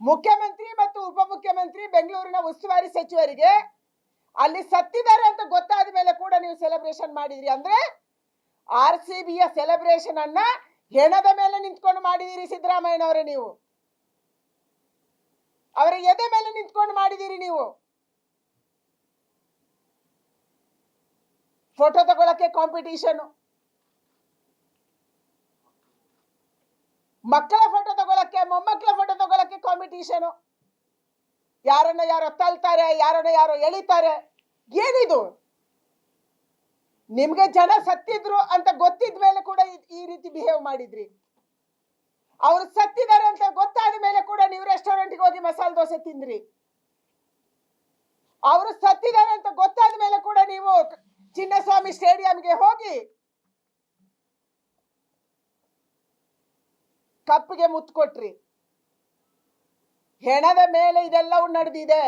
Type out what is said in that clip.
ಮುಖ್ಯಮಂತ್ರಿ ಮತ್ತು ಉಪಮುಖ್ಯಮಂತ್ರಿ ಬೆಂಗಳೂರಿನ ಉಸ್ತುವಾರಿ ಸಚಿವರಿಗೆ ಅಲ್ಲಿ ಸತ್ತಿದ್ದಾರೆ ಅಂತ ಗೊತ್ತಾದ ಮೇಲೆ ಕೂಡ ನೀವು ಸೆಲೆಬ್ರೇಷನ್ ಮಾಡಿದ್ರಿ. ಅಂದ್ರೆ RCBಯ ಸೆಲೆಬ್ರೇಷನ್ ಅನ್ನ ಹೆಣದ ಮೇಲೆ ನಿಂತ್ಕೊಂಡು ಮಾಡಿದಿರಿ ಸಿದ್ದರಾಮಯ್ಯನವರೇ. ನೀವು ಅವರ ಎದೆ ಮೇಲೆ ನಿಂತ್ಕೊಂಡು ಮಾಡಿದಿರಿ. ನೀವು ಫೋಟೋ ತಗೊಳಕ್ಕೆ ಕಾಂಪಿಟಿಷನ್, ಮಕ್ಕಳ ಫೋಟೋ ತಗೊಳಕ್ಕೆ, ಮೊಮ್ಮಕ್ಕಳ ಫೋಟೋ ತಗೊಳಕ್ಕೆ ಕಾಂಪಿಟಿಷನ್, ಯಾರನ್ನ ಯಾರೋ ತಳ್ತಾರೆ, ಯಾರನ್ನ ಯಾರೋ ಎಳಿತಾರೆ. ಏನಿದು? ನಿಮ್ಗೆ ಜನ ಸತ್ತಿದ್ರು ಅಂತ ಗೊತ್ತಿದ ಮೇಲೆ ಕೂಡ ಈ ರೀತಿ ಬಿಹೇವ್ ಮಾಡಿದ್ರಿ. ಅವ್ರು ಸತ್ತಿದ್ದಾರೆ ಅಂತ ಗೊತ್ತಾದ ಮೇಲೆ ಕೂಡ ನೀವು ರೆಸ್ಟೋರೆಂಟ್ಗೆ ಹೋಗಿ ಮಸಾಲೆ ದೋಸೆ ತಿಂದ್ರಿ. ಅವರು ಸತ್ತಿದ್ದಾರೆ ಅಂತ ಗೊತ್ತಾದ ಮೇಲೆ ಕೂಡ ನೀವು ಚಿನ್ನಸ್ವಾಮಿ ಸ್ಟೇಡಿಯಂಗೆ ಹೋಗಿ ಕಪ್ಪಿಗೆ ಮುತ್ತು ಕೊಟ್ರಿ. ಹೆಣದ ಮೇಲೆ ಇದೆಲ್ಲವೂ ನಡೆದಿದೆ.